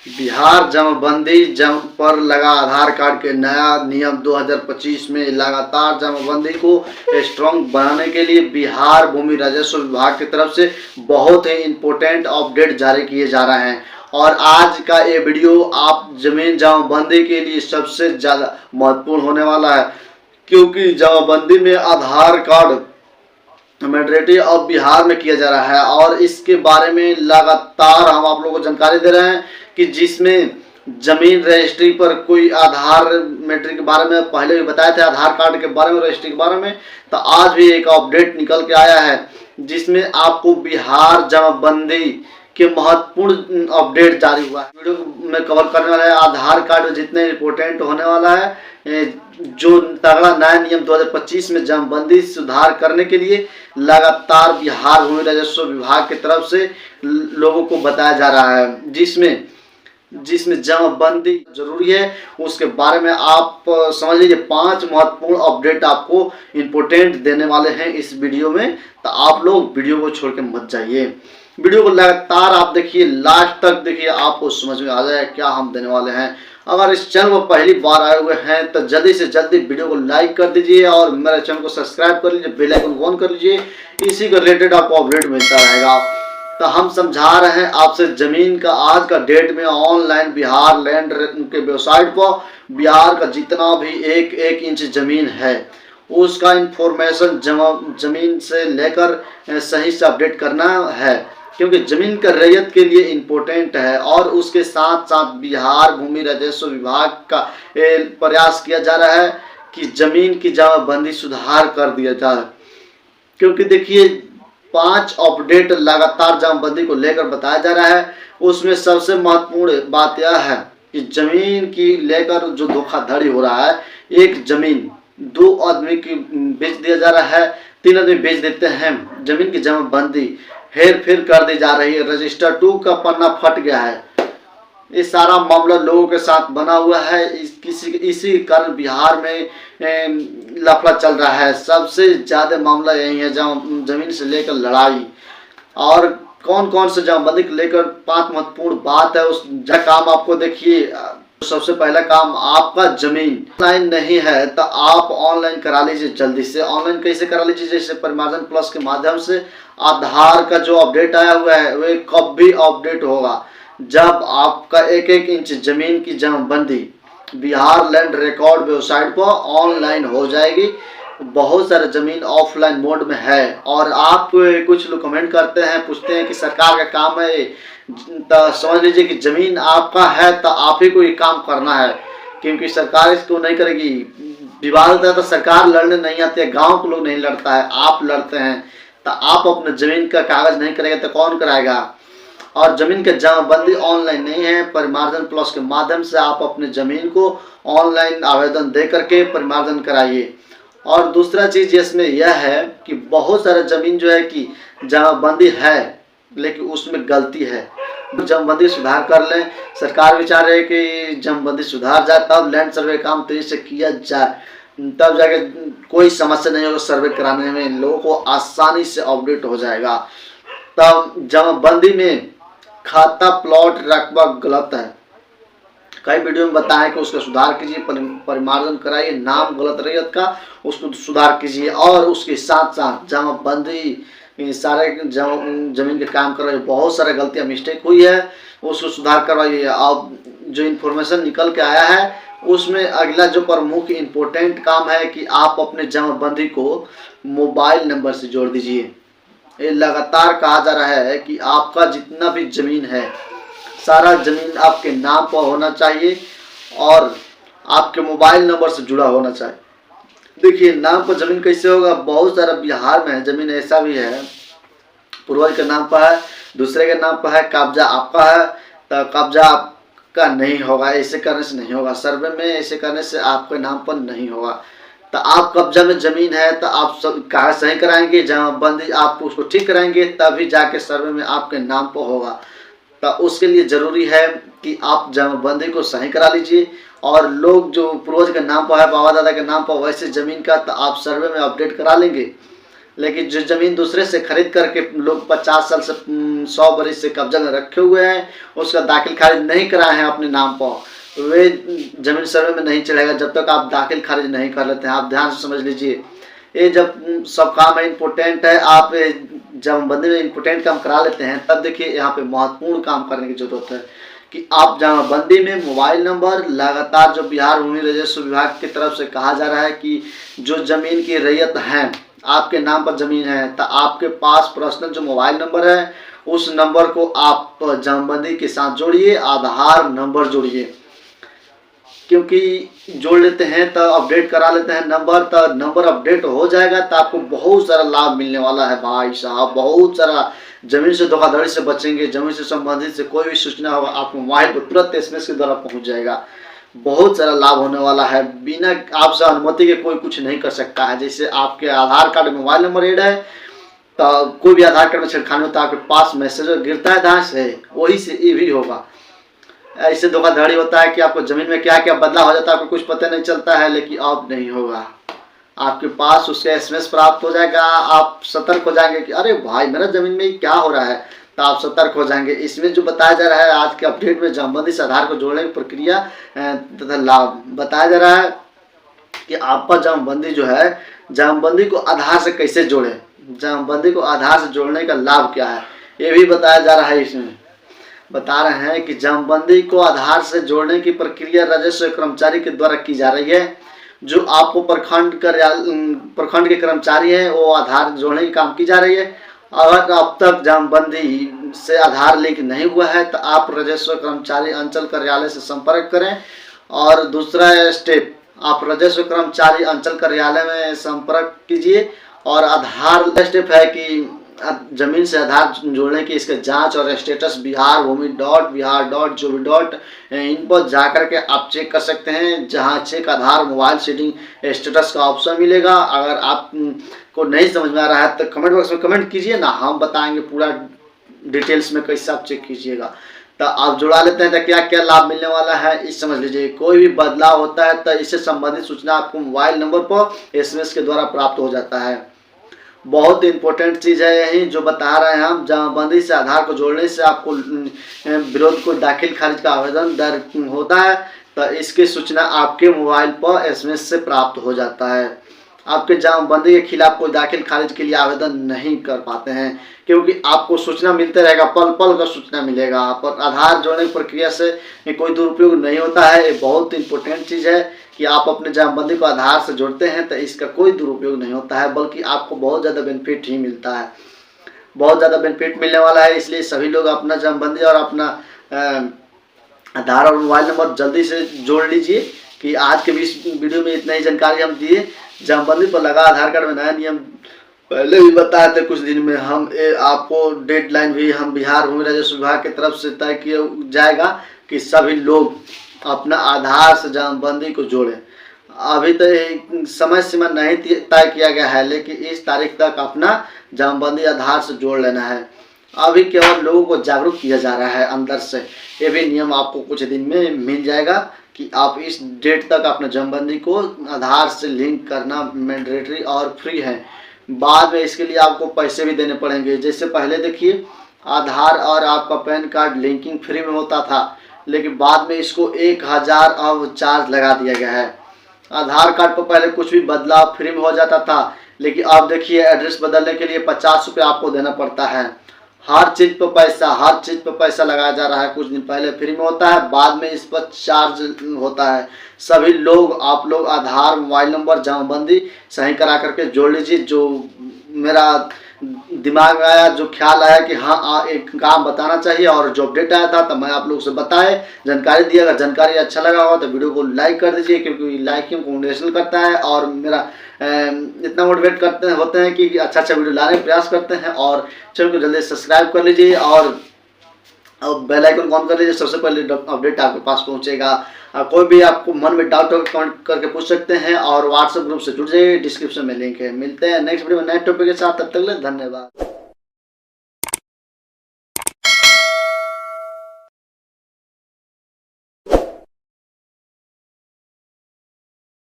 बिहार जमाबंदी पर लगा आधार कार्ड के नया नियम 2025 में लगातार जमाबंदी को स्ट्रॉन्ग बनाने के लिए बिहार भूमि राजस्व विभाग की तरफ से बहुत ही इम्पोर्टेंट अपडेट जारी किए जा रहे हैं। और आज का ये वीडियो आप जमीन जमाबंदी के लिए सबसे ज़्यादा महत्वपूर्ण होने वाला है, क्योंकि जमाबंदी में आधार कार्ड मेजोरिटी अब बिहार में किया जा रहा है। और इसके बारे में लगातार हम आप लोगों को जानकारी दे रहे हैं कि जिसमें जमीन रजिस्ट्री पर कोई आधार मेट्रिक के बारे में पहले भी बताए थे, आधार कार्ड के बारे में, रजिस्ट्री के बारे में, तो आज भी एक अपडेट निकल के आया है जिसमें आपको बिहार जमाबंदी के महत्वपूर्ण अपडेट जारी हुआ है। वीडियो में कवर करने वाला है आधार कार्ड जितने इम्पोर्टेंट होने वाला है, जो तगड़ा नया नियम 2025 में जमाबंदी सुधार करने के लिए लगातार बिहार भूमि राजस्व विभाग की तरफ से लोगों को बताया जा रहा है, जिसमें जमाबंदी जरूरी है उसके बारे में आप समझ लीजिए। 5 महत्वपूर्ण अपडेट आपको इम्पोर्टेंट देने वाले हैं इस वीडियो में, तो आप लोग वीडियो को छोड़ के मत जाइए। वीडियो को लगातार आप देखिए, लास्ट तक देखिए, आपको समझ में आ जाए क्या हम देने वाले हैं। अगर इस चैनल पर पहली बार आए हुए हैं तो जल्दी से जल्दी वीडियो को लाइक कर दीजिए और मेरे चैनल को सब्सक्राइब कर लीजिए, बेल आइकन ऑन कर लीजिए, इसी के रिलेटेड आपको अपडेट मिलता रहेगा। तो हम समझा रहे हैं आपसे जमीन का आज का डेट में ऑनलाइन बिहार लैंड के वेबसाइट पर बिहार का जितना भी एक इंच जमीन है उसका इंफॉर्मेशन जमीन से लेकर सही से अपडेट करना है, क्योंकि जमीन का रैयत के लिए इम्पोर्टेंट है। और उसके साथ साथ बिहार भूमि राजस्व विभाग का प्रयास किया जा रहा है कि जमीन की जमाबंदी सुधार कर दिया जाए, क्योंकि देखिए 5 अपडेट लगातार जमाबंदी को लेकर बताया जा रहा है। उसमें सबसे महत्वपूर्ण बात यह है कि जमीन की लेकर जो धोखाधड़ी हो रहा है, एक जमीन 2 आदमी की बेच दिया जा रहा है, 3 आदमी बेच देते हैं, जमीन की जमाबंदी हेर फेर कर दी जा रही है, रजिस्टर 2 का पन्ना फट गया है। ये सारा मामला लोगों के साथ बना हुआ है। इसी कारण बिहार में लफड़ा चल रहा है। सबसे ज़्यादा मामला यही है, जमीन से लेकर लड़ाई। और कौन कौन से जमाबंदी को लेकर 5 महत्वपूर्ण बात है, उस काम आपको देखिए। सबसे पहला काम, आपका जमीन ऑनलाइन नहीं है तो आप ऑनलाइन करा लीजिए जल्दी से। ऑनलाइन कैसे करा लीजिए? जैसे परिमार्जन प्लस के माध्यम से आधार का जो अपडेट आया हुआ है वह कब भी अपडेट होगा जब आपका एक इंच जमीन की जमाबंदी बिहार लैंड रिकॉर्ड वेबसाइट पर ऑनलाइन हो जाएगी। बहुत सारे जमीन ऑफलाइन मोड में है। और आप कुछ लोग कमेंट करते हैं, पूछते हैं कि सरकार का काम है, तो समझ लीजिए कि जमीन आपका है तो आप ही को ये काम करना है, क्योंकि सरकार इसको नहीं करेगी। विवाद होता है तो सरकार लड़ने नहीं आती है, गांव के लोग नहीं लड़ता है, आप लड़ते हैं। तो आप अपने जमीन का कागज नहीं करेगा तो कौन कराएगा? और जमीन का जमाबंदी ऑनलाइन नहीं है, परिमार्जन प्लस के माध्यम से आप अपने जमीन को ऑनलाइन आवेदन दे करके परिमार्जन कराइए। और दूसरा चीज इसमें यह है कि बहुत सारा जमीन जो है कि जमाबंदी है लेकिन उसमें गलती है, जमाबंदी सुधार कर लें। सरकार विचार है कि जमाबंदी सुधार जाए तब लैंड सर्वे काम तेजी से किया जाए, तब जाके कोई समस्या नहीं होगा सर्वे कराने में, लोगों को आसानी से अपडेट हो जाएगा। तब जमाबंदी में खाता प्लॉट रकबा गलत है, कई वीडियो में बताया कि उसका सुधार कीजिए, परिमार्जन कराइए, नाम गलत रैयत का उसको सुधार कीजिए। और उसके साथ साथ जमाबंदी सारे जमीन के काम कर रहे हैं, बहुत सारे गलतियां मिस्टेक हुई है, उसको सुधार करवाइए। अब जो इन्फॉर्मेशन निकल के आया है उसमें अगला जो प्रमुख इम्पोर्टेंट काम है कि आप अपने जमाबंदी को मोबाइल नंबर से जोड़ दीजिए। ये लगातार कहा जा रहा है कि आपका जितना भी जमीन है सारा जमीन आपके नाम पर होना चाहिए और आपके मोबाइल नंबर से जुड़ा होना चाहिए। देखिए नाम पर जमीन कैसे होगा? बहुत सारा बिहार में जमीन ऐसा भी है पूर्वज के नाम पर है, दूसरे के नाम पर है, कब्जा आपका है तो कब्जा आपका नहीं होगा। ऐसे करने से नहीं होगा, सर्वे में ऐसे करने से आपके नाम पर नहीं होगा। तो आप कब्जा में जमीन है तो आप सब कागज सही कराएंगे, जमाबंदी आप उसको ठीक कराएंगे तभी जाके सर्वे में आपके नाम पर होगा। तो उसके लिए ज़रूरी है कि आप जमाबंदी को सही करा लीजिए। और लोग जो पूर्वज के नाम पर है, बाबा दादा के नाम पर वैसे ज़मीन का, तो आप सर्वे में अपडेट करा लेंगे। लेकिन जो जमीन दूसरे से खरीद करके लोग 50 साल से 100 बरस से कब्जा में रखे हुए हैं, उसका दाखिल खारिज नहीं कराए हैं अपने नाम पर, वे जमीन सर्वे में नहीं चढ़ेगा जब तक आप दाखिल खारिज नहीं कर लेते हैं। आप ध्यान से समझ लीजिए, ये जब सब काम है इम्पोर्टेंट है, आप जमाबंदी में इम्पोर्टेंट काम करा लेते हैं, तब देखिए यहाँ पे महत्वपूर्ण काम करने की जरूरत है कि आप जमाबंदी में मोबाइल नंबर लगातार, जो बिहार भूमि राजस्व विभाग की तरफ से कहा जा रहा है कि जो जमीन की रैयत है, आपके नाम पर जमीन है, तो आपके पास पर्सनल जो मोबाइल नंबर है उस नंबर को आप जमाबंदी के साथ जोड़िए, आधार नंबर जोड़िए, क्योंकि जोड़ लेते हैं तो अपडेट करा लेते हैं नंबर, तो नंबर अपडेट हो जाएगा तो आपको बहुत सारा लाभ मिलने वाला है भाई साहब। बहुत सारा जमीन से धोखाधड़ी से बचेंगे, जमीन से संबंधित से कोई भी सूचना होगा आपको मोबाइल पर तुरंत SMS के द्वारा पहुंच जाएगा। बहुत सारा लाभ होने वाला है, बिना आपसे अनुमति के कोई कुछ नहीं कर सकता है। जैसे आपके आधार कार्ड में मोबाइल नंबर ऐड है, तो कोई भी आधार कार्ड में छेड़खानी होता है, आपके पास मैसेज गिरता है दाएं से, वही से ये भी होगा। ऐसे धोखाधड़ी होता है कि आपको जमीन में क्या क्या बदलाव हो जाता है, आपको कुछ पता नहीं चलता है, लेकिन अब नहीं होगा, आपके पास उसका SMS प्राप्त हो जाएगा। आप सतर्क हो जाएंगे कि अरे भाई मेरा जमीन में क्या हो रहा है, तो आप सतर्क हो जाएंगे। इसमें जो बताया जा रहा है आज के अपडेट में, जमाबंदी से आधार को जोड़ने की प्रक्रिया तथा लाभ बताया जा रहा है कि आपका जमाबंदी जो है, जमाबंदी को आधार से कैसे जोड़े, जमाबंदी को आधार से जोड़ने का लाभ क्या है, ये भी बताया जा रहा है। इसमें बता रहे हैं कि जमाबंदी को आधार से जोड़ने की प्रक्रिया राजस्व कर्मचारी के द्वारा की जा रही है। जो आपको प्रखंड के कर्मचारी हैं, वो आधार जोड़ने की काम की जा रही है। अगर अब तक जमाबंदी से आधार लिंक नहीं हुआ है तो आप राजस्व कर्मचारी अंचल कार्यालय से संपर्क करें। और दूसरा स्टेप, आप राजस्व कर्मचारी अंचल कार्यालय में संपर्क कीजिए। और आधार स्टेप है कि जमीन से आधार जोड़ने की इसका जांच और स्टेटस biharbhumi.bihar.gov.in पर जाकर के आप चेक कर सकते हैं, जहां चेक आधार मोबाइल सेटिंग स्टेटस का ऑप्शन मिलेगा। अगर आप को नहीं समझ में आ रहा है तो कमेंट बॉक्स में कमेंट कीजिए ना, हम बताएंगे पूरा डिटेल्स में कैसे आप चेक कीजिएगा। तो आप जुड़ा लेते हैं तो क्या क्या लाभ मिलने वाला है इस समझ लीजिए। कोई भी बदलाव होता है तो इससे संबंधित सूचना आपको मोबाइल नंबर पर SMS के द्वारा प्राप्त हो जाता है। बहुत इंपॉर्टेंट चीज़ है यही जो बता रहे हैं हम। जमाबंदी से आधार को जोड़ने से आपको विरोध को दाखिल खारिज का आवेदन दर्ज होता है, तो इसकी सूचना आपके मोबाइल पर SMS से प्राप्त हो जाता है। आपके जमाबंदी के खिलाफ कोई दाखिल खारिज के लिए आवेदन नहीं कर पाते हैं, क्योंकि आपको सूचना मिलते रहेगा, पल पल का सूचना मिलेगा। पर आधार जोड़ने की प्रक्रिया से कोई दुरुपयोग नहीं होता है। ये बहुत इंपॉर्टेंट चीज़ है कि आप अपने जमाबंदी को आधार से जोड़ते हैं तो इसका कोई दुरुपयोग नहीं होता है, बल्कि आपको बहुत ज़्यादा बेनिफिट ही मिलता है, बहुत ज़्यादा बेनिफिट मिलने वाला है। इसलिए सभी लोग अपना जमाबंदी और अपना आधार और मोबाइल नंबर जल्दी से जोड़ लीजिए। कि आज के वीडियो में इतना ही जानकारी हम दिए। जमाबंदी पर लगा आधार कार्ड में नया नियम पहले भी बताए थे कुछ दिन में, हम आपको डेडलाइन भी हम बिहार भूमि राजस्व विभाग की तरफ से तय किया जाएगा कि सभी लोग अपना आधार से जमाबंदी को जोड़ें। अभी तो समय सीमा नहीं तय किया गया है, लेकिन इस तारीख तक अपना जमाबंदी आधार से जोड़ लेना है। अभी केवल लोगों को जागरूक किया जा रहा है अंदर से। ये भी नियम आपको कुछ दिन में मिल जाएगा कि आप इस डेट तक अपने जमाबंदी को आधार से लिंक करना मैंडेटरी और फ्री है। बाद में इसके लिए आपको पैसे भी देने पड़ेंगे। जैसे पहले देखिए आधार और आपका पैन कार्ड लिंकिंग फ्री में होता था, लेकिन बाद में इसको 1000 अब चार्ज लगा दिया गया है। आधार कार्ड पर पहले कुछ भी बदलाव फ्री में हो जाता था, लेकिन अब देखिए एड्रेस बदलने के लिए 50 रुपये आपको देना पड़ता है। हर चीज़ पर पैसा लगाया जा रहा है। कुछ दिन पहले फ्री में होता है, बाद में इस पर चार्ज होता है। सभी लोग आप लोग आधार मोबाइल नंबर जमाबंदी सही करा करके जोड़ लीजिए। जो मेरा दिमाग में आया, जो ख्याल आया कि हाँ एक काम बताना चाहिए, और जो अपडेट आया था तो मैं आप लोगों से बताए जानकारी दी। अगर जानकारी अच्छा लगा हो तो वीडियो को लाइक कर दीजिए, क्योंकि लाइकिंग को मोटिवेशन करता है और मेरा इतना मोटिवेट करते होते हैं कि अच्छा वीडियो लाने का प्रयास करते हैं। और चैनल को जल्दी सब्सक्राइब कर लीजिए और बेल आइकन ऑन कर लीजिए, सबसे पहले अपडेट आपके पास पहुंचेगा। कोई भी आपको मन में डाउट हो कमेंट करके पूछ सकते हैं, और व्हाट्सएप ग्रुप से जुड़ जाइए, डिस्क्रिप्शन में लिंक है। मिलते हैं नेक्स्ट वीडियो में नए टॉपिक के साथ, तब तक के लिए धन्यवाद।